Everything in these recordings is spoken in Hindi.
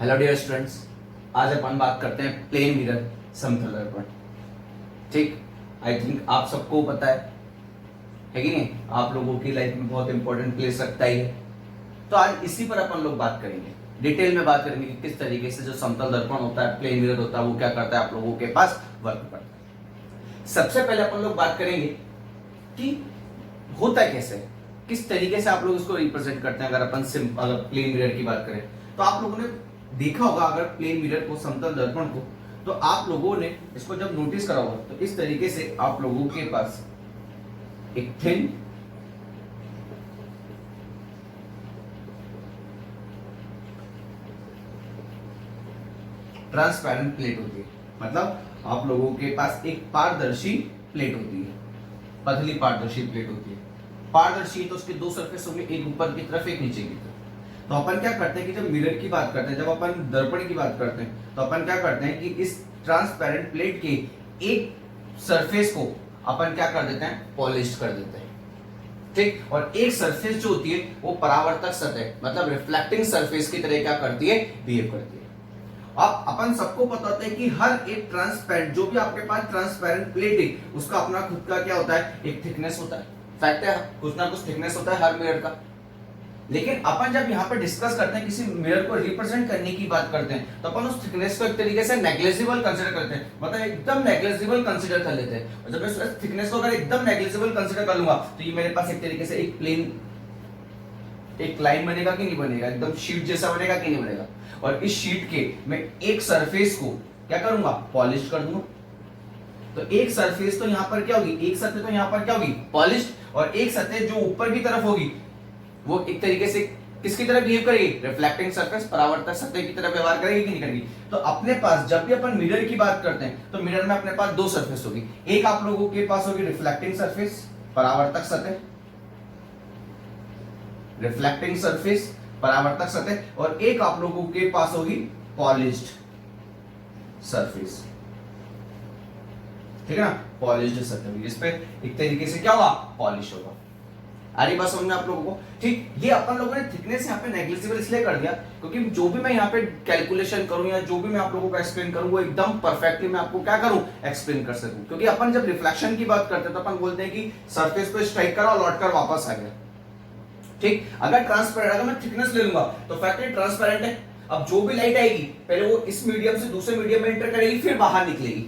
हेलो डियर स्टूडेंट्स, आज अपन बात करते हैं प्लेन मिरर, समतल दर्पण। ठीक, आई थिंक आप सबको पता है कि नहीं? आप लोगों की लाइफ में बहुत इंपॉर्टेंट प्लेस रखता ही है। तो आज इसी पर अपन लोग बात करेंगे, डिटेल में बात करेंगे कि किस तरीके से जो समतल दर्पण होता है, प्लेन मिरर होता है, वो क्या करता है, आप लोगों के पास वर्क करता है। सबसे पहले अपन लोग बात करेंगे कि होता कैसे, किस तरीके से आप लोग इसको रिप्रेजेंट करते हैं। अगर अपन अगर प्लेन मिरर की बात करें तो आप लोगों ने देखा होगा, अगर प्लेन मिरर को, समतल दर्पण को, तो आप लोगों ने इसको जब नोटिस करा होगा तो इस तरीके से आप लोगों के पास एक थिन ट्रांसपेरेंट प्लेट होती है। मतलब आप लोगों के पास एक पारदर्शी प्लेट होती है, पतली पारदर्शी प्लेट होती है। पारदर्शी तो उसके दो सरफेस होंगे, एक ऊपर की तरफ, एक नीचे की तरफ। तो अपन क्या करते हैं कि जब मिरर की बात करते हैं, जब अपन दर्पण की बात करते हैं, तो अपन क्या करते हैं कि इस ट्रांसपेरेंट प्लेट के एक सरफेस को अपन क्या कर देते हैं, पॉलिश कर देते हैं। ठीक, और एक सरफेस जो होती है वो परावर्तक सतह, मतलब रिफ्लेक्टिंग सरफेस की तरह क्या करती है, बिहेव करती है। अब अपन सबको पता होता है कि हर एक ट्रांसपेरेंट, जो भी आपके पास ट्रांसपेरेंट प्लेट है, उसका अपना खुद का क्या होता है, एक थिकनेस होता है। फैक्ट है, कुछ ना कुछ थिकनेस होता है हर मिरर का। लेकिन अपन जब यहाँ पे डिस्कस करते हैं, किसी मिरर को रिप्रेजेंट करने की बात करते हैं, तो अपन उस थिकनेस को एक तरीके से नेग्लिजिबल कंसीडर करते हैं, मतलब एकदम नेग्लिजिबल कंसीडर कर लेते हैं। और जब मैं थिकनेस को अगर एकदम नेग्लिजिबल कंसीडर कर लूंगा तो ये मेरे पास एक तरीके से एक प्लेन, एक लाइन बनेगा कि नहीं बनेगा, एकदम शीट जैसा बनेगा कि नहीं बनेगा। और इस शीट के मैं एक सरफेस को क्या करूंगा, पॉलिश कर दूंगा। तो एक सरफेस तो यहाँ पर क्या होगी, एक सतह तो यहाँ पर क्या होगी, पॉलिश, और एक सतह जो ऊपर की तरफ होगी वो एक तरीके से किसकी तरह बिहेव करेगी, रिफ्लेक्टिंग सरफेस, परावर्तक सतह की तरह व्यवहार करेगी कि नहीं करेगी। तो अपने पास जब भी अपन मिरर की बात करते हैं तो मिरर में अपने पास दो सरफेस होगी, एक आप लोगों के पास होगी रिफ्लेक्टिंग सरफेस, परावर्तक सतह, रिफ्लेक्टिंग सरफेस, परावर्तक सतह, और एक आप लोगों के पास होगी पॉलिश्ड सरफेस। ठीक है ना, पॉलिश्ड सतह, जिस पे एक तरीके से क्या होगा, पॉलिश होगा। आ रही बात समझ में आप लोगों को? ठीक, ये अपन लोगों ने थिकनेस यहाँ पे नेग्लिजिबल इसलिए कर दिया क्योंकि जो भी मैं यहाँ पे कैलकुलेशन करूं या जो भी मैं आप लोगों को एक्सप्लेन करूं, वो एकदम परफेक्टली मैं आपको क्या करूं, एक्सप्लेन कर सकूं। क्योंकि अपन जब रिफ्लेक्शन की बात करते हैं तो अपन बोलते हैं कि सरफेस पे स्ट्राइक करा और लौट कर वापस आ गया। ठीक, अगर ट्रांसपेरेंट, अगर मैं थिकनेस ले लूंगा तो फैक्ट ट्रांसपेरेंट है। अब जो भी लाइट आएगी पहले वो इस मीडियम से दूसरे मीडियम में एंटर करेगी, फिर बाहर निकलेगी।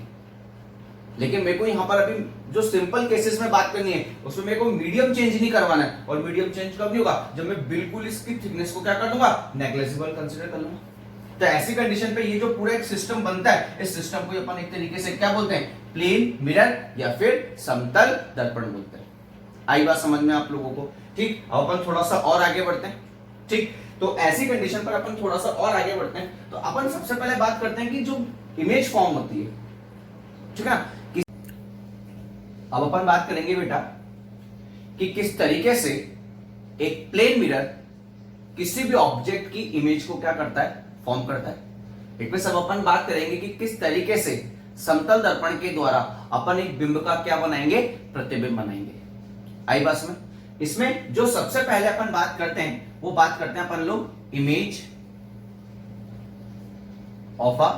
लेकिन मेरे को यहाँ पर अभी जो सिंपल केसेस में बात करनी है उसमें मेरे को मीडियम चेंज नहीं करवाना है। और मीडियम चेंज कब नहीं होगा, जब मैं बिल्कुल इसकी थिकनेस को क्या कर दूंगा, नेग्लिजिबल कंसीडर कर लूंगा। तो ऐसी कंडीशन पे ये जो पूरा एक सिस्टम बनता है, इस सिस्टम को अपन एक तरीके से क्या बोलते हैं, प्लेन मिरर या फिर समतल दर्पण बोलते हैं। आई बात समझ में आप लोगों को? ठीक, अब अपन थोड़ा सा और आगे बढ़ते हैं। ठीक, तो ऐसी कंडीशन पर अपन थोड़ा सा और आगे बढ़ते हैं। तो अपन सबसे पहले बात करते हैं कि जो इमेज फॉर्म होती है, ठीक है, अब अपन बात करेंगे बेटा कि किस तरीके से एक प्लेन मिरर किसी भी ऑब्जेक्ट की इमेज को क्या करता है, फॉर्म करता है। एक में सब अपन बात करेंगे कि किस तरीके से समतल दर्पण के द्वारा अपन एक बिंब का क्या बनाएंगे, प्रतिबिंब बनाएंगे। आई बात में? इसमें जो सबसे पहले अपन बात करते हैं वो बात करते हैं अपन लोग image of a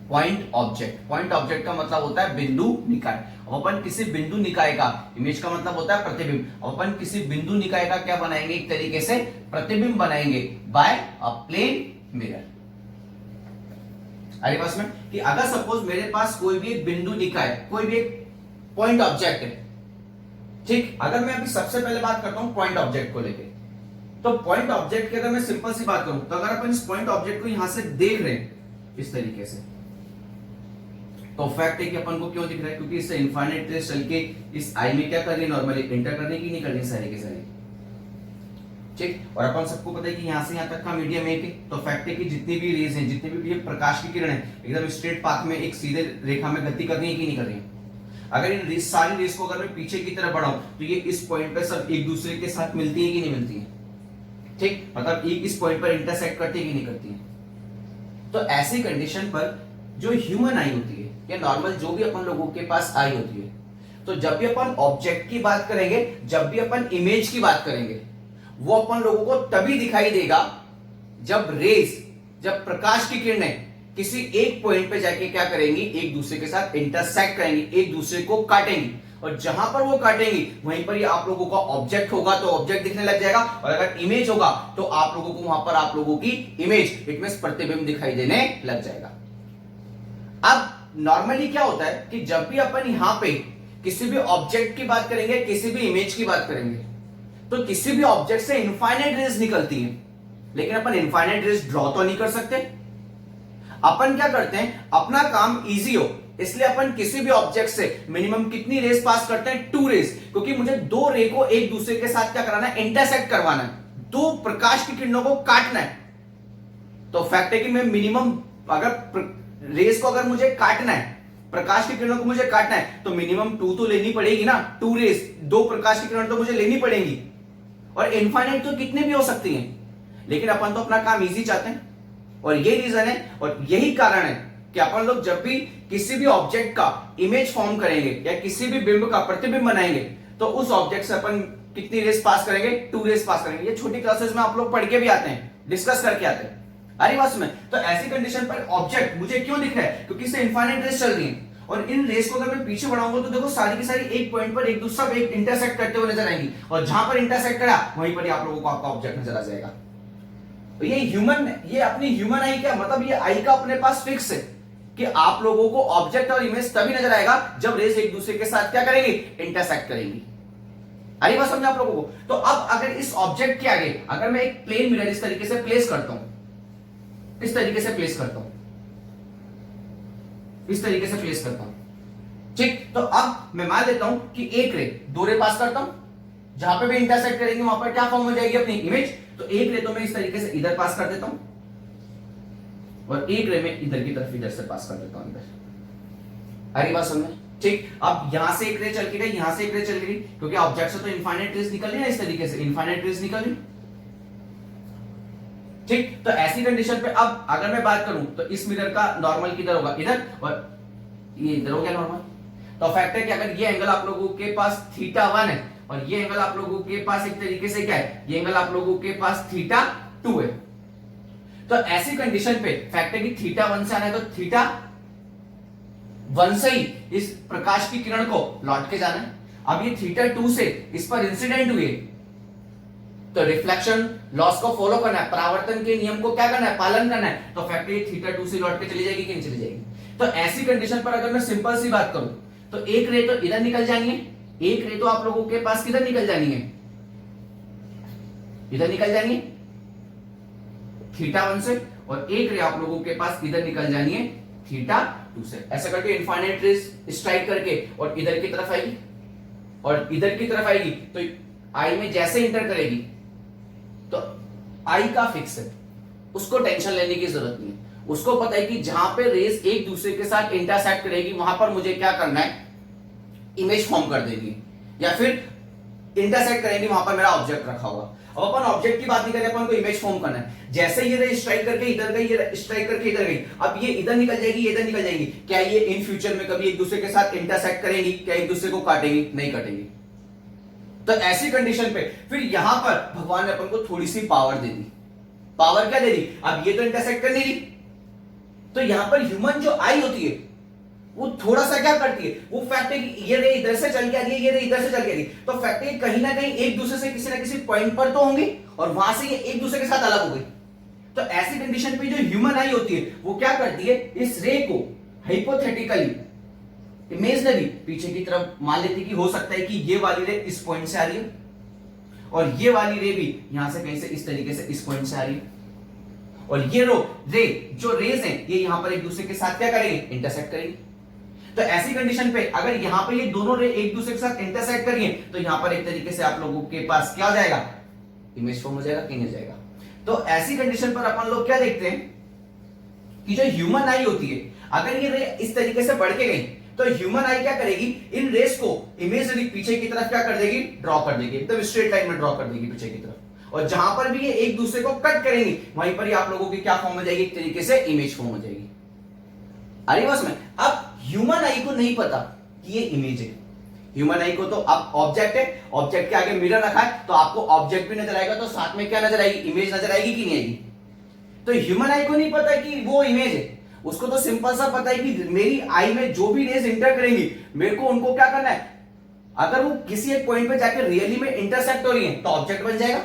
point object. Point object का मतलब होता है बिंदु निकाय। अब अपन किसी बिंदु निकाय का, इमेज का मतलब होता है प्रतिबिंब, अब अपन किसी बिंदु निकाय का क्या बनाएंगे, एक तरीके से प्रतिबिंब बनाएंगे बाय अ प्लेन मिरर। अरे पास में कि अगर सपोज मेरे पास कोई भी एक बिंदु निकाय, कोई भी एक पॉइंट ऑब्जेक्ट है, ठीक, अगर मैं अभी सबसे पहले बात करता हूं पॉइंट ऑब्जेक्ट को लेके, तो पॉइंट ऑब्जेक्ट की अगर मैं सिंपल सी बात करूं, तो अगर अपन इस पॉइंट ऑब्जेक्ट को यहां से देख रहे हैं इस तरीके से, तो फैक्ट है कि अपन को क्यों दिख रहा है, क्योंकि इससे इनफाइनाइट रेस चल के इस आई में क्या कर रही है, नॉर्मली एंटर करने की नहीं करनी, सारी की सारी। ठीक, और अपन सबको पता है कि यहां से यहां तक का मीडियम एक है, तो फैक्ट है कि जितनी भी रेज हैं, जितनी भी प्रकाश की किरण है, एकदम स्ट्रेट पाथ में एक सीधे रेखा में गति कर रही है कि नहीं कर रही है। अगर इन सारी रेस को अगर मैं पीछे की तरफ बढ़ाऊं तो ये इस पॉइंट पे सब एक दूसरे के साथ मिलती है कि नहीं मिलती है। ठीक, मतलब एक इस पॉइंट पर इंटरसेक्ट करती है कि नहीं करती है। तो ऐसी कंडीशन पर जो ह्यूमन आई होती है या नॉर्मल जो भी अपन लोगों के पास आई होती है, तो जब भी अपन ऑब्जेक्ट की बात करेंगे, जब भी अपन इमेज की बात करेंगे, वो अपन लोगों को तभी दिखाई देगा जब जब प्रकाश की किरणें किसी एक पॉइंट पे जाके क्या करेंगी, एक दूसरे के साथ इंटरसेक्ट करेंगी, एक दूसरे को काटेंगी, और जहां पर वो काटेंगी वहीं पर ही आप लोगों का ऑब्जेक्ट होगा तो ऑब्जेक्ट दिखने लग जाएगा, और अगर इमेज होगा तो आप लोगों को वहां पर आप लोगों की इमेज, इट मींस प्रतिबिंब दिखाई देने लग जाएगा। अब नॉर्मली क्या होता है कि जब भी अपन यहां पे किसी भी ऑब्जेक्ट की बात करेंगे, किसी भी इमेज की बात करेंगे, तो किसी भी ऑब्जेक्ट से इनफाइनाइट रेज निकलती है, लेकिन अपन इनफाइनाइट रेज ड्रॉ तो नहीं कर सकते। अपन क्या करते हैं, अपना काम इजी हो इसलिए अपन किसी भी ऑब्जेक्ट से मिनिमम कितनी रेज पास करते हैं, 2 रेज, क्योंकि मुझे 2 रे को एक दूसरे के साथ क्या कराना है, इंटरसेक्ट करवाना है, 2 प्रकाश की किरणों को काटना है। तो फैक्ट है कि मैं मिनिमम, अगर रेज को अगर मुझे काटना है, प्रकाश की किरणों को मुझे काटना है, तो मिनिमम 2 तो लेनी पड़ेगी ना, 2 रेज, 2 प्रकाश की किरण तो मुझे लेनी पड़ेगी, और इनफाइनाइट तो कितने भी हो सकती हैं, लेकिन अपन तो अपना काम इजी चाहते हैं। और ये रीजन है और यही कारण है कि अपन लोग जब भी किसी भी ऑब्जेक्ट का इमेज फॉर्म करेंगे या किसी भी बिंब का प्रतिबिंब बनाएंगे, तो उस ऑब्जेक्ट से अपन कितनी रेस पास करेंगे, 2 रेस पास करेंगे। ये छोटी क्लासेस में आप लोग पढ़ के भी आते हैं, डिस्कस करके आते हैं। अरे बात में तो ऐसी कंडीशन पर ऑब्जेक्ट मुझे क्यों दिख रहा है, क्योंकि इससे इनफाइनाइट रेस चल रही है, और इन रेस को अगर मैं पीछे बढ़ाऊंगा तो देखो सारी की सारी एक पॉइंट पर एक दूसरा एक इंटरसेक्ट करते हुए नजर आएंगी, और जहां पर इंटरसेक्ट करा वहीं पर ही आप लोगों को आपका ऑब्जेक्ट नजर आ जाएगा। तो ये अपनी ह्यूमन आई क्या मतलब, ये आई का अपने पास फिक्स है कि आप लोगों को ऑब्जेक्ट और इमेज तभी नजर आएगा जब रेस एक दूसरे के साथ क्या करेंगी, इंटरसेक्ट करेंगी। आई बात समझ आप लोगों को। तो अब अगर इस ऑब्जेक्ट के आगे अगर मैं एक प्लेन मिरर इस तरीके से प्लेस करता हूं, इस तरीके से प्लेस करता हूं, इस तरीके से प्लेस करता हूं, ठीक, तो अब मैं मान लेता हूं कि एक रे, 2 रे पास करता हूं, जहां पे भी इंटरसेक्ट करेंगे वहां पर क्या फॉर्म हो जाएगी, अपनी इमेज। तो एक रे तो मैं इस तरीके से इधर पास कर देता हूं, और एक रे में इधर की तरफ इधर से पास कर देता हूं अंदर। अरे बात समझ, ठीक। अब यहां से एक रे चल के गई, यहां से एक रे चल गई, क्योंकि ऑब्जेक्ट से तो इनफाइनाइट रेस निकल रही है, इस तरीके से इनफाइनाइट रेस निकल रही, ठीक। तो ऐसी कंडीशन पे अब अगर मैं बात करूं तो इस मिरर का नॉर्मल किधर होगा, इधर, और ये इधर हो गया नॉर्मल। तो फैक्ट है कि अगर ये एंगल आप लोगों के पास θ1 है और ये एंगल आप लोगों के पास एक तरीके से क्या है, ये एंगल आप लोगों के पास θ2 है, तो ऐसी कंडीशन पे फैक्ट है कि θ1 से आना है तो θ1 से ही इस प्रकाश की किरण को लौट के जाना है। अब ये θ2 से इस पर इंसिडेंट हुए तो रिफ्लेक्शन लॉस को फॉलो करना है, परावर्तन के नियम को क्या करना है, पालन करना है। तो फैक्ट है θ2 से लौट के चली जाएगी कि नहीं चली जाएगी। तो ऐसी कंडीशन पर अगर मैं सिंपल सी बात करूं तो एक रे तो इधर निकल जानी है, एक रे तो आप लोगों के पास किधर निकल जानी है, इधर निकल जानी है θ1 से, और एक रे आप लोगों के पास इधर निकल जानी है θ2 से। ऐसा करके इनफाइनाइट रेस स्ट्राइक करके और इधर की तरफ आएगी, और इधर की तरफ आएगी तो आई में जैसे इंटर करेगी तो आई का फिक्स है, उसको टेंशन लेने की जरूरत नहीं है। उसको पता है कि जहां पे रेस एक दूसरे के साथ इंटरसेक्ट करेगी वहां पर मुझे क्या करना है, इमेज फॉर्म कर देगी, या फिर इंटरसेक्ट करेंगी वहां पर मेरा ऑब्जेक्ट रखा होगा। अब अपन ऑब्जेक्ट की बात नहीं करें, अपन को इमेज फॉर्म करना है। जैसे ये रे स्ट्राइक करके इधर गई, ये स्ट्राइक करके इधर गई, अब ये इधर निकल जाएगी, ये इधर निकल जाएगी, क्या ये इन फ्यूचर में कभी एक दूसरे के साथ इंटरसेक्ट करेंगी, क्या एक दूसरे को काटेंगी, नहीं काटेंगी। तो ऐसी कंडीशन पे फिर यहां पर भगवान ने अपन को थोड़ी सी पावर दे दी। पावर क्या दे दी, अब ये तो इंटरसेक्ट कर नहीं रही, तो यहां पर ह्यूमन जो आई होती है वो थोड़ा सा क्या करती है, वो फैक्ट है कि ये रे इधर से चल के आ रही है, ये रे इधर से चल के आ रही है, तो फैक्ट है कहीं ना कहीं एक दूसरे से किसी ना किसी पॉइंट पर तो होंगी, और वहां से ये एक दूसरे के साथ अलग हो गई। तो ऐसी कंडीशन पे जो ह्यूमन आई होती है वो क्या करती है, इस रे को हाइपोथेटिकली इमेजिनरी पीछे की तरफ मान लेती कि हो सकता है कि ये वाली रे इस पॉइंट से आ रही है, और ये वाली रे भी यहां से कहीं से इस तरीके से इस पॉइंट से आ रही है, और ये रे जो रेज हैं ये यहां पर एक दूसरे के साथ क्या करेंगे, इंटरसेक्ट करेंगे। तो ऐसी कंडीशन पे अगर यहां पे ये दोनों रे एक दूसरे के साथ इंटरसेक्ट करेंगे तो यहां पर एक तरीके से आप लोगों के पास क्या हो जाएगा, इमेज फॉर्म हो जाएगा कि नहीं हो जाएगा। तो ऐसी कंडीशन पर अपन लोग क्या देखते हैं कि जो ह्यूमन आई होती है, अगर ये रे इस तरीके से बढ़ के गई तो ह्यूमन आई क्या करेगी, इन रेस को इमेजिनरी पीछे की तरफ क्या कर देगी, ड्रॉ कर देगी, एकदम स्ट्रेट लाइन में ड्रॉ कर देगी पीछे की तरफ, और जहां पर भी ये एक दूसरे को कट करेंगी वहीं पर ही आप लोगों की क्या फॉर्म हो जाएगी, एक तरीके से इमेज फॉर्म हो जाएगी। अरे बस में अब ह्यूमन आई को नहीं पता कि ये इमेज है, ह्यूमन आई को तो अब ऑब्जेक्ट है, ऑब्जेक्ट के आगे मिरर रखा है तो आपको ऑब्जेक्ट भी नजर आएगा, तो साथ में क्या नजर आएगी, इमेज नजर आएगी कि नहीं आएगी। तो ह्यूमन आई को नहीं पता कि वो इमेज है, उसको तो सिंपल सा पता है कि मेरी आई में जो भी रेज इंटर करेंगी मेरे को उनको क्या करना है, अगर वो किसी एक पॉइंट पे जाकर रियली में इंटरसेक्ट हो रही है तो ऑब्जेक्ट बन जाएगा।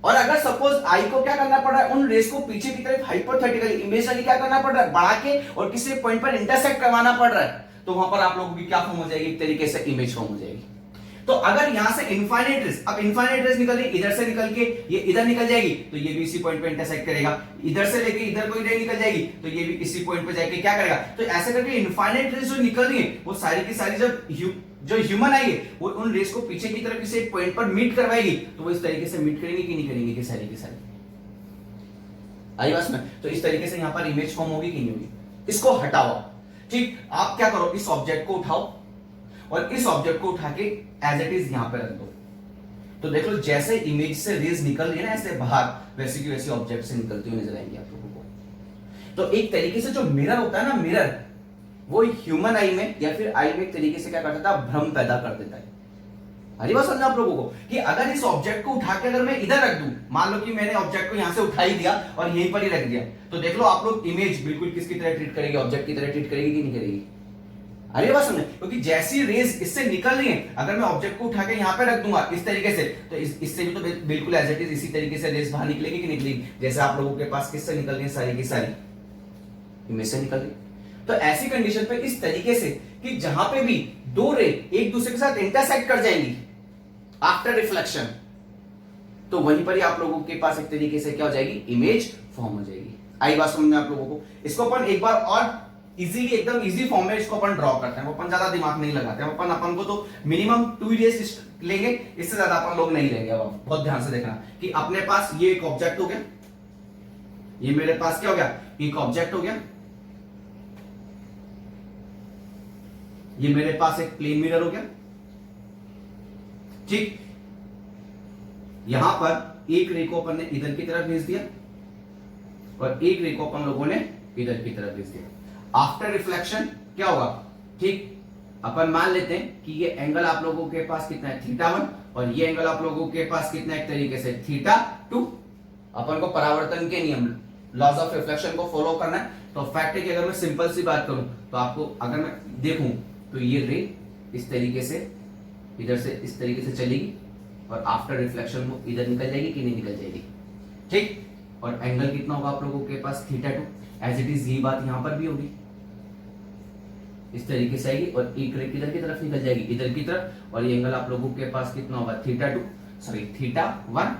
और अगर सपोज आई को क्या करना पड़ रहा है, उन रेस को पीछे की तरफ हाइपोथेटिकली इमेजिनली क्या करना पड़ रहा है, बढ़ा के और किसी एक पॉइंट पर इंटरसेक्ट करवाना पड़ रहा है, तो वहां पर आप लोगों की क्या फॉर्म हो जाएगी, एक तरीके से इमेज फॉर्म हो जाएगी। तो अगर यहां से इनफाइनाइट रेस, अब इनफाइनाइट रेस निकल रही, इधर से निकल के ये इधर निकल जाएगी तो ये भी इसी पॉइंट पे इंटरसेक्ट करेगा, इधर से लेके इधर कोई रे निकल जाएगी तो ये भी इसी पॉइंट पे जाके क्या करेगा। तो ऐसे करके इनफाइनाइट रेस जो निकल रही है वो सारी की सारी जब जो ह्यूमन आई है वो उन रेस को पीछे की तरफ किसी एक पॉइंट पर मीट करवाएगी, तो वो इस तरीके से मीट करेंगे कि नहीं करेंगे, कि सारी की सारी आई बात में। तो इस तरीके से यहां पर इमेज फॉर्म होगी कि नहीं होगी, इसको हटाओ। ठीक, आप क्या करो, इस ऑब्जेक्ट को उठाओ और इस ऑब्जेक्ट को उठा के एज इट इज यहां पे रख दो। तो देख लो जैसे इमेज से रेज निकल रही है ना ऐसे बाहर, वैसे की वैसी ऑब्जेक्ट से निकलती हुई नजर आएंगी आप लोगों को। तो एक तरीके से जो मिरर होता है ना, मिरर वो ह्यूमन आई में या फिर आई में एक तरीके से क्या करता है, भ्रम पैदा कर देता है। हरी बात समझा आप लोगों को कि अगर इस ऑब्जेक्ट को उठा के अगर मैं इधर रख दूं, मान लो कि मैंने ऑब्जेक्ट को यहां से उठा ही दिया और यहीं पर ही रख दिया, तो देख लो आप लोग इमेज बिल्कुल किसकी तरह ट्रीट करेगी, ऑब्जेक्ट की तरह ट्रीट करेगी कि नहीं करेगी। अरे बात समझे, क्योंकि जैसी रेज इससे निकल रही है, अगर मैं ऑब्जेक्ट को उठा के यहां पे रख दूंगा इस तरीके से, तो इससे भी तो बिल्कुल एज इट इज इसी तरीके से रेज बाहर निकलेगी कि निकलेगी, जैसे आप लोगों के पास किससे निकल रही है, सारी की सारी इमेज से निकल रही। तो ऐसी कंडीशन पे इस तरीके से कि जहां पे भी दो रे एक दूसरे के साथ इंटरसेक्ट कर जाएंगी आफ्टर रिफ्लेक्शन, तो वहीं पर ही आप लोगों के पास एक तरीके से क्या हो जाएगी, इमेज फॉर्म हो जाएगी। आई बात समझ में आप लोगों को। इसको अपन एक बार और इजीली, एकदम इजी फॉर्म में इसको अपन ड्रॉ करते हैं, अपन ज्यादा दिमाग नहीं लगाते हैं, अपन को तो मिनिमम 2 डेज लेंगे, इससे ज्यादा अपन लोग नहीं लेंगे। अब बहुत ध्यान से देखना कि अपने पास ये एक ऑब्जेक्ट हो गया, ये मेरे पास क्या हो गया, एक ऑब्जेक्ट हो गया, ये मेरे पास एक प्लेन मिरर हो गया। ठीक, यहां पर एक रे को अपन ने इधर की तरफ भेज दिया और एक रे को अपन लोगों ने इधर की तरफ भेज दिया। आफ्टर रिफ्लेक्शन क्या होगा, ठीक, अपन मान लेते हैं कि ये एंगल आप लोगों के पास कितना है, θ1, और ये एंगल आप लोगों के पास कितना है, एक तरीके से θ2। अपन को परावर्तन के नियम, लॉज ऑफ रिफ्लेक्शन को फॉलो करना है। तो फैक्ट है कि अगर मैं सिंपल सी बात करूं तो आपको, अगर मैं देखूं तो ये रे इस तरीके से इधर से इस तरीके से चलेगी और आफ्टर रिफ्लेक्शन वो इधर निकल जाएगी कि नहीं निकल जाएगी। ठीक, और एंगल कितना होगा आप लोगों के पास, θ2। एज इट इज ये बात यहां पर भी होगी, इस तरीके से आएगी और एक रे किधर की तरफ निकल जाएगी, इधर की तरफ, और ये एंगल आप लोगों के पास कितना होगा, θ1।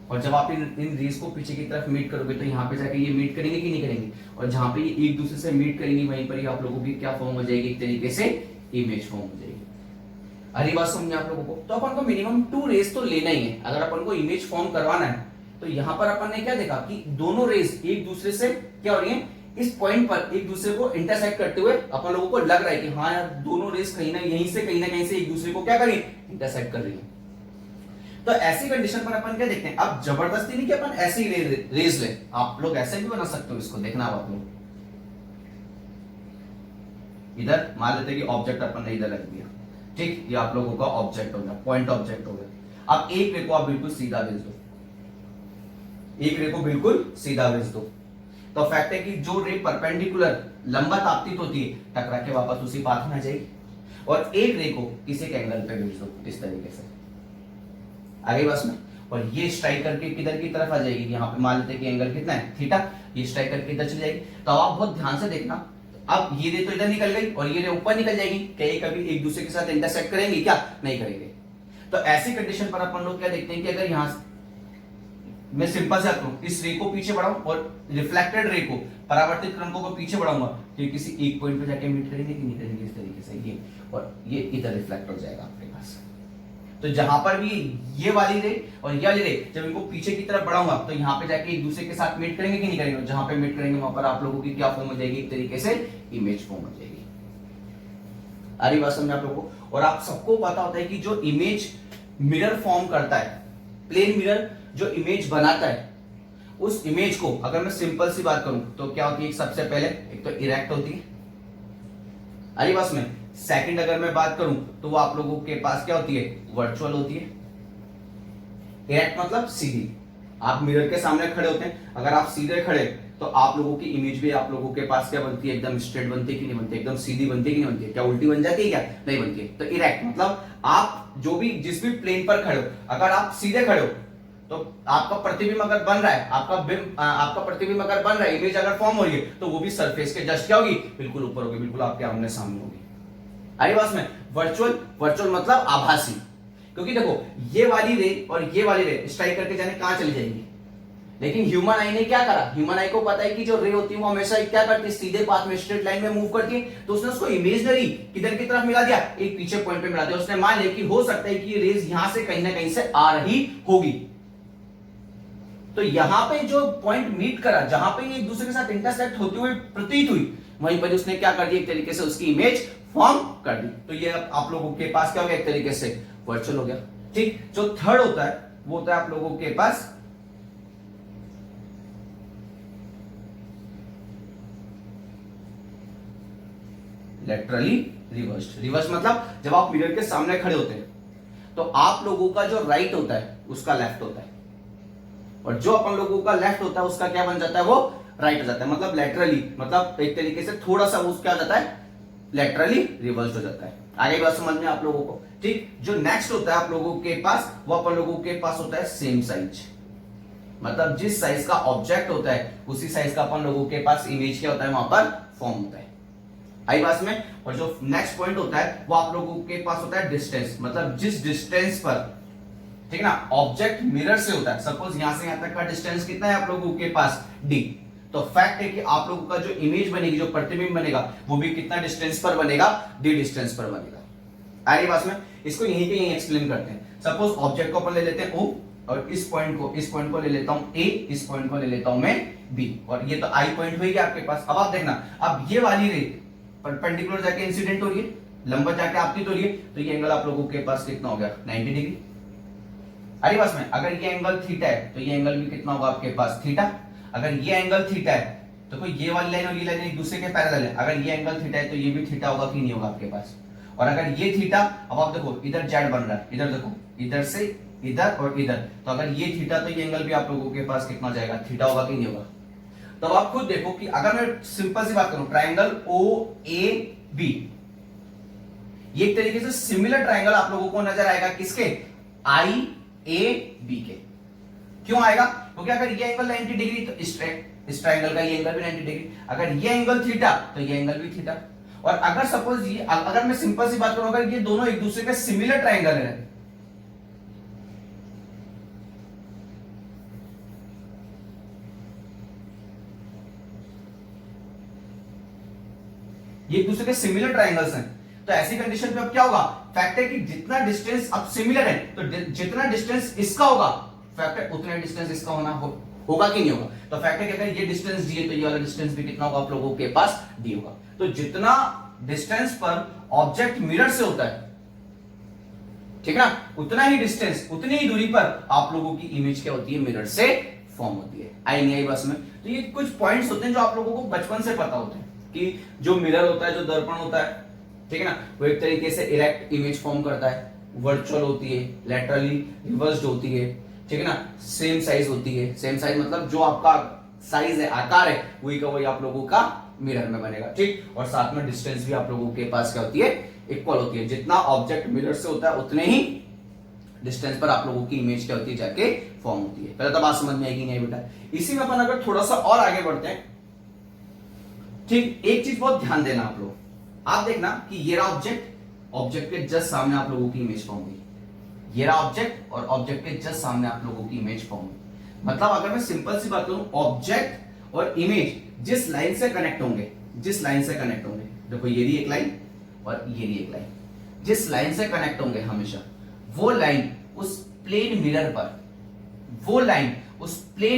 और जब आप इन रेज को पीछे की तरफ मीट करोगे तो यहाँ पे जाके ये मीट करेंगे कि नहीं करेंगे, और जहां पे ये एक दूसरे से मीट करेंगे वहीं पर ही आप लोगों की क्या फॉर्म हो जाएगी, एक तरीके से इमेज फॉर्म हो जाएगी। अरे बात समझे आप लोगों को। तो अपन को मिनिमम 2 रेज तो लेना ही है अगर अपन को इमेज फॉर्म करवाना है। तो यहां पर अपन ने क्या देखा कि दोनों रेज एक दूसरे से क्या हो रही है, इस पॉइंट पर एक दूसरे को इंटरसेक्ट करते हुए अपन लोगों को लग रहा है कि हाँ यार दोनों रेज कहीं ना कहीं से एक दूसरे को क्या कर रही है, इंटरसेक्ट कर रही है। तो ऐसी कंडीशन पर अपन क्या देखते हैं, अब जबरदस्ती नहीं कि अपन ऐसे ही रेज ले, आप लोग ऐसे भी बना सकते हो इसको, देखना आप लोग। इधर मान लेते हैं कि ऑब्जेक्ट अपन ने इधर रख दिया, ठीक, ये आप लोगों का ऑब्जेक्ट हो गया, पॉइंट ऑब्जेक्ट हो गया। अब एक रे को आप बिल्कुल सीधा भेज दो, एक रे को बिल्कुल सीधा भेज दो, तो फैक्ट है कि जो रे परपेंडिकुलर लंबत आपतित होती है टकरा के वापस उसी पाथ में आ जाएगी, और एक रे को किसी के एंगल पे भेज दो इस तरीके से, आगे बस में, और ये स्ट्राइक करके किधर की तरफ आ जाएगी, यहाँ पे मान लेते हैं कि एंगल कितना है, थीटा, ये स्ट्राइक करके इधर चली जाएगी। तो आप बहुत ध्यान से देखना, अब ये रे तो इधर निकल गई और ये रे ऊपर निकल जाएगी, क्या ये कभी एक दूसरे के साथ इंटरसेक्ट करेंगे, क्या नहीं करेंगे। तो ऐसी कंडीशन पर अपन लोग क्या देखते हैं कि अगर यहां मैं सिंपल से करूं, इस रे को पीछे बढ़ाऊं और रिफ्लेक्टेड रे को, परावर्तित क्रम को पीछे बढ़ाऊंगा, तो ये किसी एक पॉइंट पे जाके मीट करेंगे कि नहीं करेंगे, इस तरीके से ये, और ये इधर रिफ्लेक्ट हो जाएगा आपके पास। तो जहां पर भी ये वाली रे और ये वाली रे जब इनको पीछे की तरफ बढ़ाऊंगा तो यहाँ पे जाके एक दूसरे के साथ मीट करेंगे कि नहीं करेंगे, जहां पे मीट करेंगे वहां पर आप लोगों की क्या फॉर्म हो जाएगी, एक तरीके से इमेज फॉर्म हो जाएगी। आ रही बात समझ आप लोगों को। और आप सबको पता होता है कि जो इमेज मिरर फॉर्म करता है, प्लेन मिरर जो इमेज बनाता है, उस इमेज को अगर मैं सिंपल सी बात करूं तो क्या होती है, सबसे पहले एक तो इरेक्ट होती है, अरे बस में सेकंड अगर मैं बात करूं तो वो आप लोगों के पास क्या होती है, वर्चुअल होती है। इरेक्ट मतलब सीधी, आप मिरर के सामने खड़े होते हैं, अगर आप सीधे खड़े तो आप लोगों की इमेज भी आप लोगों के पास क्या बनती है, एकदम स्ट्रेट बनती है कि नहीं बनती, एकदम सीधी बनती है कि नहीं बनती है, क्या उल्टी बन जाती है, क्या नहीं बनती है। तो इरेक्ट मतलब आप जो भी जिस भी प्लेन पर खड़े हो, अगर आप सीधे खड़े हो तो आपका प्रतिबिंब अगर बन रहा है, आपका प्रतिबिंब अगर बन रहा है, इमेज अगर फॉर्म हो रही है, तो वो भी सरफेस के जस्ट क्या होगी, बिल्कुल ऊपर होगी, बिल्कुल आपके आमने सामने होगी। आई बात में। वर्चुअल मतलब आभासी, क्योंकि देखो ये वाली रे और ये वाली रे स्ट्राइक करके जाने कहां चली जाएंगी, लेकिन ह्यूमन आई ने क्या करा, ह्यूमन आई को पता है कि जो रे होती है वो हमेशा क्या करती है, सीधे पाथ में स्ट्रेट लाइन में मूव करती है, तो उसने उसको इमेजिनरी किधर की तरफ मिला दिया, एक पीछे पॉइंट पे मिला दिया। उसने मान लिया कि हो सकता है कि ये रेज यहां से कहीं ना कहीं से आ रही होगी, तो यहां पे जो पॉइंट मीट करा, जहां पे ये एक दूसरे के साथ इंटरसेक्ट होती हुई प्रतीत हुई, वहीं पर उसने क्या कर दिया, एक तरीके से उसकी इमेज फॉर्म कर दी। तो ये आप लोगों के पास क्या हो गया, एक तरीके से वर्चुअल हो गया। ठीक, जो थर्ड होता है वो होता है आप लोगों के पास लेटरली रिवर्स्ड। रिवर्स मतलब जब आप मिरर के सामने खड़े होते हैं तो आप लोगों का जो राइट होता है उसका लेफ्ट होता है, और जो अपन लोगों का लेफ्ट होता है उसका क्या बन जाता है, वो राइट हो जाता है। मतलब लेटरली मतलब एक तरीके से थोड़ा सा वो क्या हो जाता है, लेटरली रिवर्स्ड हो जाता है। आगे बात समझ में आप लोगों को। ठीक, जो नेक्स्ट होता है आप लोगों के पास, वो अपन लोगों के पास होता है सेम साइज, मतलब जिस साइज का ऑब्जेक्ट होता है उसी साइज का अपन लोगों के पास इमेज क्या होता है, वहां पर फॉर्म होता है। आई बात में। और जो नेक्स्ट पॉइंट होता है वो आप लोगों के पास होता है डिस्टेंस, मतलब जिस डिस्टेंस पर, ठीक ना, ऑब्जेक्ट मिरर से होता है, सपोज यहां से यहां तक का डिस्टेंस कितना है आप लोगों के पास, d, तो फैक्ट है कि आप लोगों का जो इमेज बनेगी, जो प्रतिबिंब बनेगा, वो भी कितना डिस्टेंस पर बनेगा, d डिस्टेंस पर बनेगा। आगे बात में इसको यहीं पे यहीं एक्सप्लेन करते हैं। सपोज ऑब्जेक्ट को अपन ले लेते हैं O, और इस पॉइंट को ले लेता हूं A, इस पॉइंट को ले लेता हूं मैं B, और ये तो I पॉइंट होगी आपके पास। अब आप देखना, अब ये वाली रे परपेंडिकुलर जाके इंसिडेंट हो रही है, लंबा जाके आपकी तो रही है, तो ये एंगल आप लोगों के पास कितना हो गया, 90 डिग्री। अरे बस में अगर ये एंगल थीटा है तो ये एंगल भी कितना होगा आपके पास, थीटा। अगर ये एंगल थीटा है तो कोई ये वाली लाइन और ये लाइन एक दूसरे के पैरेलल है, अगर ये एंगल थीटा है तो ये भी थीटा होगा कि नहीं होगा आपके पास। और अगर ये थीटा, अब आप देखो इधर जेड बन रहा है, इधर देखो, इधर से इधर और इधर, तो अगर ये थीटा तो ये एंगल भी आप लोगों के पास कितना जाएगा, थीटा होगा कि नहीं होगा। तो अब आप खुद देखो कि अगर मैं सिंपल सी बात करूं, ट्राइंगल ओ ए बी, ये एक तरीके से सिमिलर ट्राइंगल आप लोगों को नजर आएगा किसके, आई ए बी के। क्यों आएगा, क्योंकि अगर ये एंगल 90 डिग्री तो इस ट्राइंगल का ये एंगल भी 90 डिग्री, अगर ये एंगल थीटा तो ये एंगल भी थीटा। और अगर सपोज ये, अगर मैं सिंपल सी बात करूं, अगर ये दोनों एक दूसरे के सिमिलर ट्राइंगल है, ये एक दूसरे के सिमिलर ट्राइंगल्स हैं, तो ऐसी कंडीशन पे अब क्या होगा, फैक्ट है कि जितना डिस्टेंस अब सिमिलर है तो जितना डिस्टेंस इसका होगा, फैक्ट है उतना डिस्टेंस इसका होगा कि नहीं होगा। तो फैक्ट है कि अगर ये डिस्टेंस दी है तो ये वाला डिस्टेंस भी कितना होगा आप लोगों के पास, डी होगा। तो जितना डिस्टेंस पर ऑब्जेक्ट मिरर से होता है, ठीक है ना, उतना ही डिस्टेंस, उतनी ही दूरी पर आप लोगों की इमेज क्या होती है, मिरर से फॉर्म होती है। आई नहीं आई बस में। तो ये कुछ पॉइंट्स होते हैं जो आप लोगों को बचपन से पता होते हैं कि जो मिरर होता है, जो दर्पण होता है, ठीक है ना, वो एक तरीके से इरेक्ट इमेज फॉर्म करता है, वर्चुअल होती है, लेटरली रिवर्स्ड होती है, ठीक है ना, सेम साइज होती है। सेम साइज मतलब जो आपका साइज है, आकार है, वही का वही आप लोगों का मिरर में बनेगा। ठीक, और साथ में डिस्टेंस भी आप लोगों के पास क्या होती है, इक्वल होती है। जितना ऑब्जेक्ट मिरर से होता है उतने ही डिस्टेंस पर आप लोगों की इमेज क्या होती है, जाके फॉर्म होती है। पहले तो बात समझ में आएगी नहीं बेटा। इसी में अपन अगर थोड़ा सा और आगे बढ़ते हैं, ठीक, एक चीज बहुत ध्यान देना आप लोग, आप देखना कि ये रहा ऑब्जेक्ट के जस्ट सामने आप लोगों की इमेज फॉर्म हुई, ये रहा ऑब्जेक्ट और ऑब्जेक्ट के जस्ट सामने आप लोगों की इमेज फॉर्म हुई। मतलब अगर मैं सिंपल सी बात करूं, ऑब्जेक्ट और इमेज जिस लाइन से कनेक्ट होंगे, देखो ये भी एक लाइन और ये भी एक लाइन, जिस लाइन से कनेक्ट होंगे हमेशा वो लाइन उस प्लेन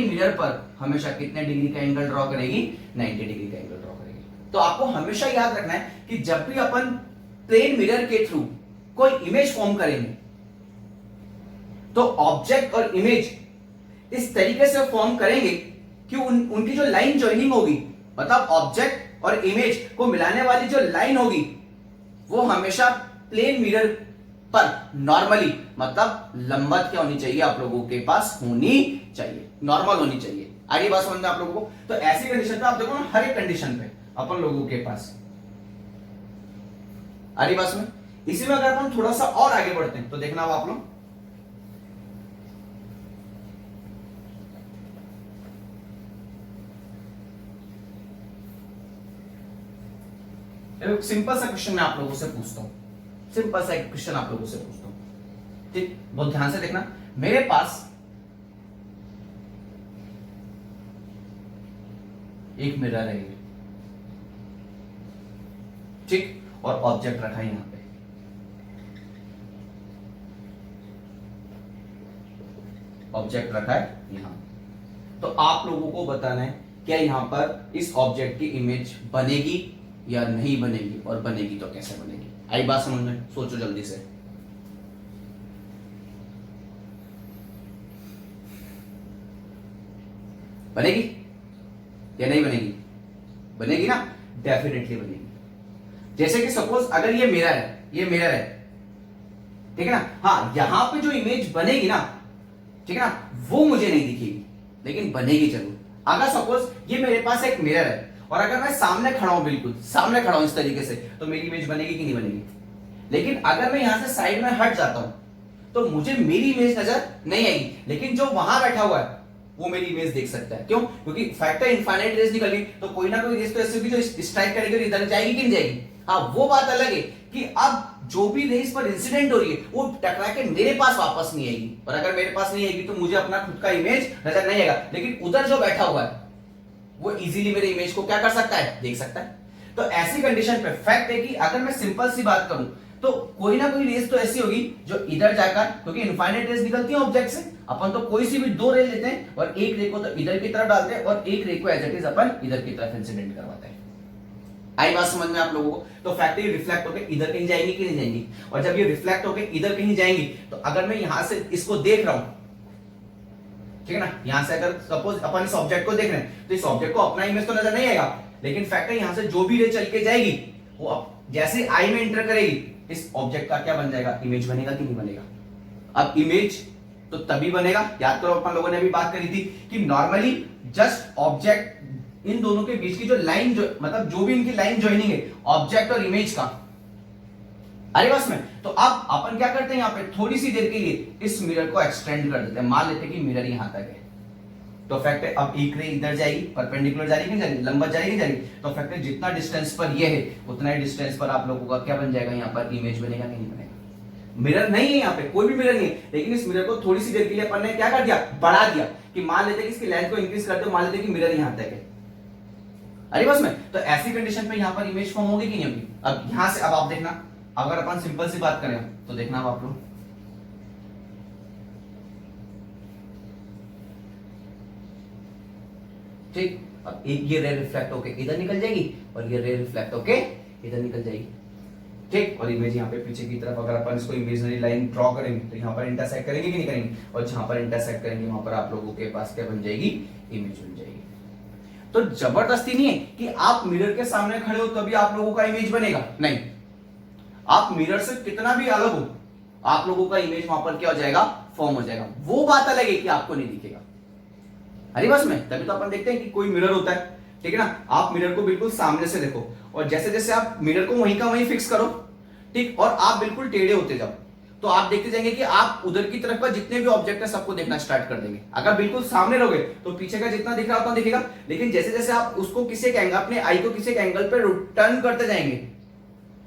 मिरर पर हमेशा कितने डिग्री का एंगल ड्रॉ करेगी, 90 डिग्री का एंगल ड्रॉ करेगी। तो आपको हमेशा याद रखना है कि जब भी अपन प्लेन मिरर के थ्रू कोई इमेज फॉर्म करेंगे तो ऑब्जेक्ट और इमेज इस तरीके से फॉर्म करेंगे कि उनकी जो लाइन ज्वाइनिंग होगी, मतलब ऑब्जेक्ट और इमेज को मिलाने वाली जो लाइन होगी वो हमेशा प्लेन मिरर पर नॉर्मली मतलब लंबवत क्या होनी चाहिए आप लोगों के पास होनी चाहिए, नॉर्मल होनी चाहिए। आगे बात समझ में आप लोगों को। तो ऐसी कंडीशन पे आप देखो ना, हर एक कंडीशन पे अपन लोगों के पास आगे बात में। इसी में अगर अपन थोड़ा सा और आगे बढ़ते हैं तो देखना आप लोग, सिंपल सा क्वेश्चन मैं आप लोगों से पूछता हूं, सिंपल सा एक क्वेश्चन आप लोगों से पूछता हूं, ठीक, बहुत ध्यान से देखना। मेरे पास एक मिरर है, ठीक, और ऑब्जेक्ट रखा है यहां पे, ऑब्जेक्ट रखा है यहां। तो आप लोगों को बताना है क्या यहां पर इस ऑब्जेक्ट की इमेज बनेगी या नहीं बनेगी, और बनेगी तो कैसे बनेगी। आई बात समझ में, सोचो जल्दी से। बनेगी या नहीं बनेगी? बनेगी ना, डेफिनेटली बनेगी। जैसे कि सपोज अगर ये मिरर है, ये मिरर है, ठीक है ना, हाँ, यहां पे जो इमेज बनेगी ना, ठीक है ना, वो मुझे नहीं दिखेगी, लेकिन बनेगी जरूर। अगर सपोज ये मेरे पास एक मिरर है और अगर मैं सामने खड़ा हूं, बिल्कुल सामने खड़ा हूं इस तरीके से, तो मेरी इमेज बनेगी कि नहीं बनेगी? लेकिन अगर मैं यहां से साइड में हट जाता हूं तो मुझे मेरी इमेज नजर नहीं आएगी, लेकिन जो वहां बैठा हुआ है वो मेरी इमेज देख सकता है। क्यों? क्योंकि फैक्टर इनफाइनाइट रेस निकल गई, तो कोई ना कोई रेस तो ऐसे भी जो स्ट्राइक करेगी और इधर जाएगी कि नहीं जाएगी। हाँ, वो बात अलग है कि अब जो भी रेस पर इंसिडेंट हो रही है वो टकरा के मेरे पास वापस नहीं आएगी, और अगर मेरे पास नहीं आएगी तो मुझे अपना खुद का इमेज नजर नहीं आएगा, लेकिन उधर जो बैठा हुआ है वो इजीली मेरे इमेज को क्या कर सकता है, देख सकता है। तो ऐसी कंडीशन पे फैक्ट है कि अगर मैं सिंपल सी बात करूं तो कोई ना कोई रेस तो ऐसी होगी जो इधर जाकर, क्योंकि इनफाइनाइट रेस निकलती है ऑब्जेक्ट से, अपन तो कोई सी भी दो रे लेते हैं और एक रे को तो इधर की तरफ डालते हैं और एक रे को एज इट इज अपन इधर की तरफ इंसिडेंट करवाते हैं। आई बात समझ में आप लोगों को? तो फैक्ट है रिफ्लेक्ट होकर इधर कहीं जाएंगी कि नहीं जाएंगी, और जब ये रिफ्लेक्ट होकर इधर कहीं जाएंगी तो अगर मैं यहां से इसको देख रहा हूं, ठीक है ना, यहां से अगर सपोज अपन इस ऑब्जेक्ट को देख रहे हैं तो इस ऑब्जेक्ट को अपना इमेज तो नजर नहीं आएगा, लेकिन फैक्ट है यहां से जो भी रे चल के जाएगी वो जैसे आई में एंटर करेगी इस ऑब्जेक्ट का क्या बन जाएगा, इमेज बनेगा कि नहीं बनेगा। अब इमेज तो तभी बनेगा, याद करो अपन लोगों ने अभी बात करी थी कि नॉर्मली जस्ट ऑब्जेक्ट, इन दोनों के बीच की जो लाइन, जो मतलब जो भी इनकी लाइन ज्वाइनिंग है ऑब्जेक्ट और इमेज का, अरे बस में, तो अब अपन क्या करते हैं यहाँ पे थोड़ी सी देर के लिए इस मिरर को एक्सटेंड कर देते हैं, मान लेते हैं कि मिरर यहां तक है, तो फैक्ट है अब एक रे इधर जाएगी, परपेंडिकुलर जा रही है, जाएगी लंबवत जा रही है, तो फैक्ट है जितना डिस्टेंस पर ये है उतना ही डिस्टेंस पर आप लोगों का क्या बन जाएगा, यहाँ पर इमेज बनेगा कि नहीं बनेगा। मिरर नहीं है यहाँ पे, कोई भी मिरर नहीं है, लेकिन इस मिरर को थोड़ी सी देर के लिए अपन ने क्या कर दिया, बढ़ा दिया, कि मान लेते हैं कि इसकी लेंथ को इंक्रीज करते, मान लेते हैं कि मिरर यहां तक है, अरे बस में, तो ऐसी कंडीशन पे यहां पर इमेज फॉर्म होगी कि नहीं होगी। अब यहां से अब आप देखना, अगर अपन सिंपल सी बात करें तो देखना अब आप लोग, ठीक, अब एक ये रे रिफ्लेक्ट होके इधर निकल जाएगी और ये रे रिफ्लेक्ट होके इधर निकल जाएगी, ठीक, और इमेज यहाँ पे पीछे की तरफ अगर अपन इसको इमेजिनरी लाइन ड्रॉ करेंगे तो यहाँ पर इंटरसेक्ट करेंगे कि नहीं करेंगे, और जहां पर इंटरसेक्ट करेंगे वहां पर आप लोगों के पास क्या बन जाएगी, इमेज बन जाएगी। तो जबरदस्ती नहीं है कि आप मिरर के सामने खड़े हो तभी आप लोगों का इमेज बनेगा, नहीं, आप मिरर से कितना भी अलग हो आप लोगों का इमेज वहां पर क्या हो जाएगा, फॉर्म हो जाएगा। वो बात अलग है कि आपको नहीं दिखेगा, अरे बस में, तभी तो अपन देखते हैं कि कोई मिरर होता है, ठीक है ना, आप मिरर को बिल्कुल सामने से देखो और जैसे जैसे आप मिरर को वहीं का वहीं फिक्स करो, ठीक, और आप बिल्कुल टेढ़े होते जाओ, तो आप देखते जाएंगे कि आप उधर की तरफ का जितने भी ऑब्जेक्ट है सबको देखना स्टार्ट कर देंगे। अगर बिल्कुल सामने रहोगे तो पीछे का जितना दिख रहा उतना दिखेगा, लेकिन जैसे जैसे आप उसको किसी एक एंगल, अपने आई को किसी एक एंगल पे टर्न करते जाएंगे,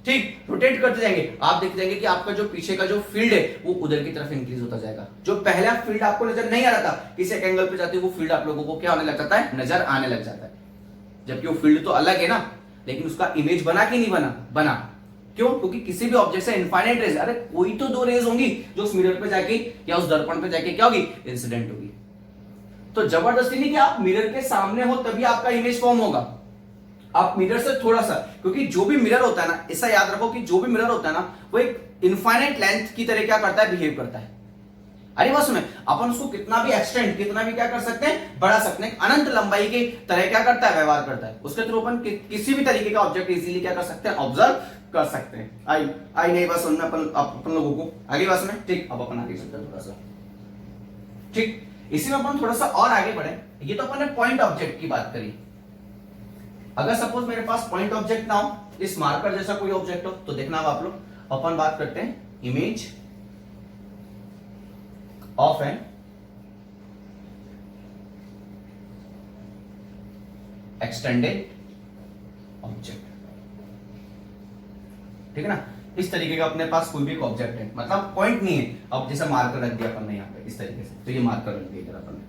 ठीक, रोटेट करते जाएंगे, आप देखते जाएंगे कि आपका जो पीछे का जो फील्ड है वो उधर की तरफ इंक्रीज होता जाएगा। जो पहला फील्ड आपको नजर नहीं आ रहा था, किसी एक एंगल पे जाते वो फील्ड आप लोगों को क्या होने लग जाता है, नजर आने लग जाता है, जबकि वो फील्ड तो अलग है ना, लेकिन उसका इमेज बना कि नहीं बना, बना। क्यों? क्योंकि किसी भी ऑब्जेक्ट से इनफाइनाइट रेज, अरे कोई तो दो रेज होंगी जो उस मिरर पे जाके या उस दर्पण पे जाके क्या होगी, इंसिडेंट होगी। तो जबरदस्ती नहीं कि आप मिरर के सामने हो तभी आपका इमेज फॉर्म होगा, आप मिरर से थोड़ा सा, क्योंकि जो भी मिरर होता है ना, ऐसा याद रखो कि जो भी मिरर होता है ना वो एक इनफाइनाइट लेंथ की तरह क्या करता है, बिहेव करता है। अरे बस में, अपन उसको कितना भी एक्सटेंड, कितना भी क्या कर सकते हैं, बढ़ा सकते हैं, अनंत लंबाई की तरह क्या करता है, व्यवहार करता है। उसके थ्रू अपन किसी भी तरीके का ऑब्जेक्ट इजीली क्या कर सकते हैं, ऑब्जर्व कर सकते हैं। आई नहीं बात समझ में अपन लोगों को, आगे बात सुने, ठीक। अब अपन आगे चलते हैं थोड़ा सा, ठीक। इसी में अपन थोड़ा सा और आगे बढ़े। ये तो अपन ने पॉइंट ऑब्जेक्ट की बात करी। अगर सपोज मेरे पास पॉइंट ऑब्जेक्ट ना हो, इस मार्कर जैसा कोई ऑब्जेक्ट हो, तो देखना अब आप लोग, अपन बात करते हैं image of N extended object, ठीक है ना। इस तरीके का अपने पास कोई भी एक ऑब्जेक्ट है, मतलब पॉइंट नहीं है, अब जैसे मार्कर रख दिया अपन ने यहाँ पे इस तरीके से, तो ये मार्कर रख दिया इधर अपन ने,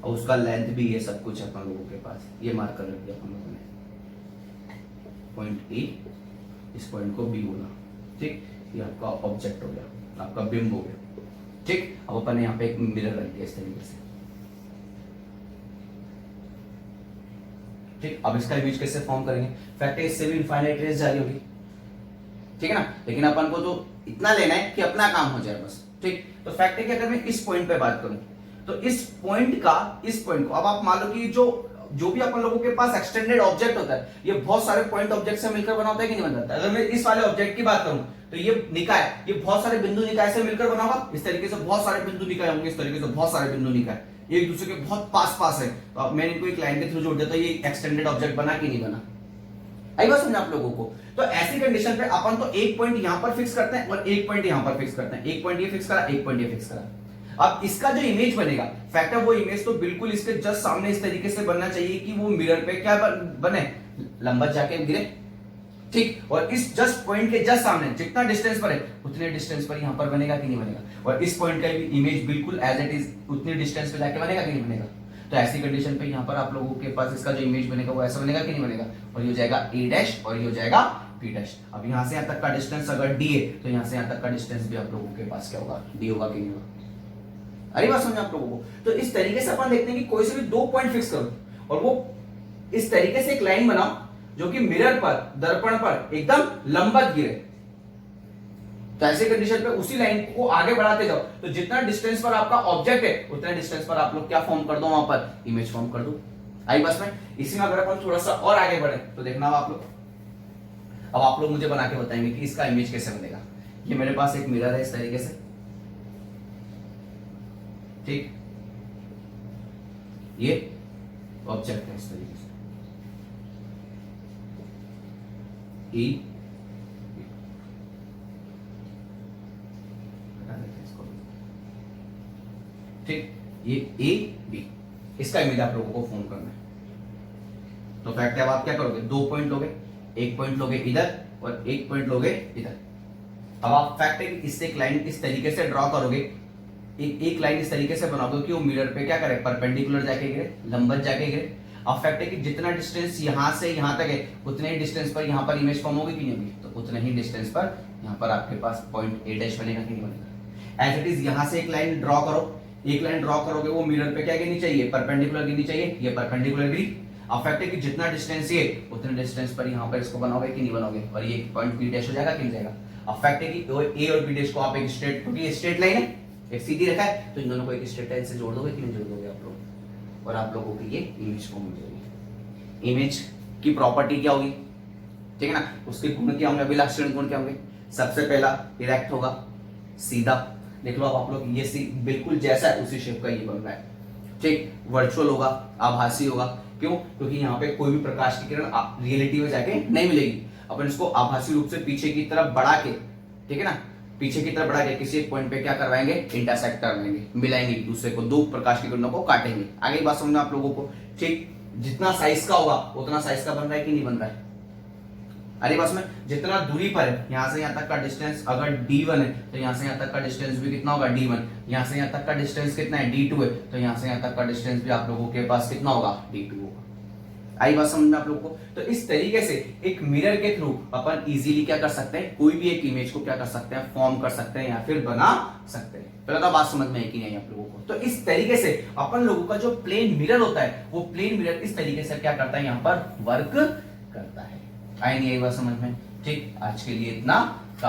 और उसका लेंथ भी ये सब कुछ है अपन लोगों के पास, ये मार्कर रख दिया अपन लोगों ने, पॉइंट ए, इस पॉइंट को बी बोला, ठीक। ये आपका ऑब्जेक्ट हो गया, आपका बिंब हो गया, ठीक। अब अपन ने यहाँ पे एक मिरर रख दिया इस तरीके से, ठीक। अब इसका इमेज कैसे फॉर्म करेंगे, फैक्ट है इससे भी इनफाइनाइट रेंज जारी होगी, ठीक है ना। लेकिन अपन को तो इतना लेना है कि अपना काम हो जाए बस, ठीक। तो फैक्ट है कि अगर मैं इस पॉइंट पे बात करूं, तो इस पॉइंट को अब आप मान लो कि जो भी अपन लोगों के पास एक्सटेंडेड ऑब्जेक्ट होता है, ये बहुत सारे पॉइंट ऑब्जेक्ट से मिलकर बना होता है कि नहीं बनता। अगर मैं इस वाले ऑब्जेक्ट की बात करूं, तो ये निकाय, ये बहुत सारे बिंदु निकाय से मिलकर बना होगा, इस तरीके से बहुत सारे बिंदु निकाय होंगे, इस तरीके से बहुत सारे बिंदु निकाय ये एक दूसरे के बहुत पास है, तो अब मैंने इनको एक लाइन के थ्रू जोड़ दिया, तो ये एक्सटेंडेड ऑब्जेक्ट बना कि नहीं बना, आई बात समझ आप लोगों को। तो ऐसी कंडीशन पे अपन तो एक पॉइंट यहां पर फिक्स करते हैं और एक पॉइंट यहां पर फिक्स करते हैं, एक पॉइंट ये फिक्स करा, एक पॉइंट ये फिक्स करा। अब इसका जो इमेज बनेगा फैक्टर, वो इमेज तो बिल्कुल इसके जस्ट सामने इस तरीके से बनना चाहिए कि वो मिरर पे क्या बने, लंबा जाके गिरे, ठीक। और इस जस्ट पॉइंट के जस्ट सामने जितना डिस्टेंस पर है उतने डिस्टेंस पर यहां पर बनेगा कि नहीं बनेगा, और इस पॉइंट का भी इमेज बिल्कुल एज इट इज उतनी डिस्टेंस पे जाके बनेगा कि नहीं बनेगा। तो ऐसी कंडीशन पे यहाँ पर आप लोगों के पास इसका जो इमेज बनेगा वो ऐसा बनेगा कि नहीं बनेगा, और ये हो जाएगा ए डैश और ये हो जाएगा बी डैश। अब यहाँ से यहाँ तक का डिस्टेंस अगर डी है, तो यहाँ से यहाँ तक का डिस्टेंस भी आप लोगों के पास क्या होगा, डी होगा कि नहीं होगा। अरे बात समझे आप लोगों को। तो इस तरीके से अपन देखते हैं कि कोई से भी दो पॉइंट फिक्स करो और वो इस तरीके से एक लाइन बनाओ जो कि मिरर पर, दर्पण पर एकदम लंबवत गिरे। तो ऐसे कंडीशन पे उसी लाइन को आगे बढ़ाते जाओ, तो जितना डिस्टेंस पर आपका ऑब्जेक्ट है उतना डिस्टेंस पर आप लोग क्या फॉर्म कर दो, वहां पर इमेज फॉर्म कर दो। आई बस में इसी में अगर अपन थोड़ा सा और आगे बढ़े तो देखना आप लोग, अब आप लोग मुझे बना के बताएंगे कि इसका इमेज कैसे बनेगा। ये मेरे पास एक मिरर है इस तरीके से, ठीक। ये ऑब्जेक्ट है इस तरीके से, ई ठीक, ये ए बी, इसका इमेज आप लोगों को फॉर्म करना है। तो फैक्ट है, अब आप क्या करोगे, दो पॉइंट लोगे, एक पॉइंट लोगे इधर और एक पॉइंट लोगे इधर। अब आप फैक्ट है कि इससे एक लाइन इस तरीके से ड्रॉ करोगे, एक लाइन इस तरीके से बनाओगे कि वो मिरर पे क्या करे, परपेंडिकुलर जाके गिरे, लंबवत जाके गिरे। अब फैक्ट है कि जितना डिस्टेंस यहां से यहां तक है उतने ही डिस्टेंस पर यहां पर इमेज फॉर्म होगी कि नहीं होगी, तो उतने ही डिस्टेंस पर यहां पर आपके पास पॉइंट ए डैश बनेगा कि नहीं बनेगा। एज इट इज यहां से एक लाइन ड्रॉ करो, एक लाइन ड्रॉ करोगे वो मिरर पे क्या गिरनी चाहिए, परपेंडिकुलर गिरनी चाहिए, ये परपेंडिकुलर गिरी। अब फैक्ट है कि जितना डिस्टेंस ये उतने डिस्टेंस पर यहां पर इसको बनाओगे कि नहीं बनाओगे, और ये पॉइंट बी डैश हो जाएगा कि नहीं जाएगा। अब फैक्ट है कि ए और बी डैश को आप एक स्ट्रेट, क्योंकि स्ट्रेट लाइन है, एक सीधी रखा है, तो इन दोनों को एक स्ट्रेट लाइन से जोड़ दोगे कि नहीं जोड़ दोगे आप लोग, और आप लोगों की ये इमेज फॉर्म हो जाएगी। इमेज की प्रॉपर्टी क्या होगी, ठीक है ना, उसके गुण क्या होंगे, अभिलाक्षण गुण क्या होंगे। सबसे पहला इरेक्ट होगा, सीधा, देख लो आप लोग, ये बिल्कुल जैसा है उसी शेप का ये बन रहा है, ठीक। वर्चुअल होगा, आभासी होगा, क्यों, क्योंकि यहाँ पे कोई भी प्रकाश की किरण रियलिटी में जाके नहीं मिलेगी। अपन इसको आभासी रूप से पीछे की तरफ बढ़ा के, ठीक है ना, पीछे की तरफ बढ़ा के किसी एक पॉइंट पे क्या करवाएंगे, इंटरसेक्ट करवाएंगे, मिलाएंगे एक दूसरे को, दो प्रकाश की किरणों को काटेंगे। आगे बात समझना आप लोगों को, ठीक। जितना साइज का होगा उतना साइज का बन रहा है कि नहीं बन रहा है। अरे बस में जितना दूरी पर है, यहां से यहां तक का डिस्टेंस अगर d1 है तो यहां से यहां तक का डिस्टेंस भी कितना होगा, d1। यहां से यहां तक का डिस्टेंस कितना है, d2 है, तो यहां से यहां तक का डिस्टेंस भी आप लोगों के पास कितना होगा, d2 होगा। आई बात समझ में आप लोगों को। तो इस तरीके से एक मिरर के थ्रू अपन इजीली क्या कर सकते हैं, कोई भी एक इमेज को क्या कर सकते हैं, फॉर्म कर सकते हैं या फिर बना सकते हैं। पहले तो बात समझ में है कि नहीं आप लोगों को। तो इस तरीके से अपन लोगों का जो प्लेन मिरर होता है, वो प्लेन मिरर इस तरीके से क्या करता है, यहाँ पर वर्क करता है। आई नहीं आई बात समझ में, ठीक। आज के लिए इतना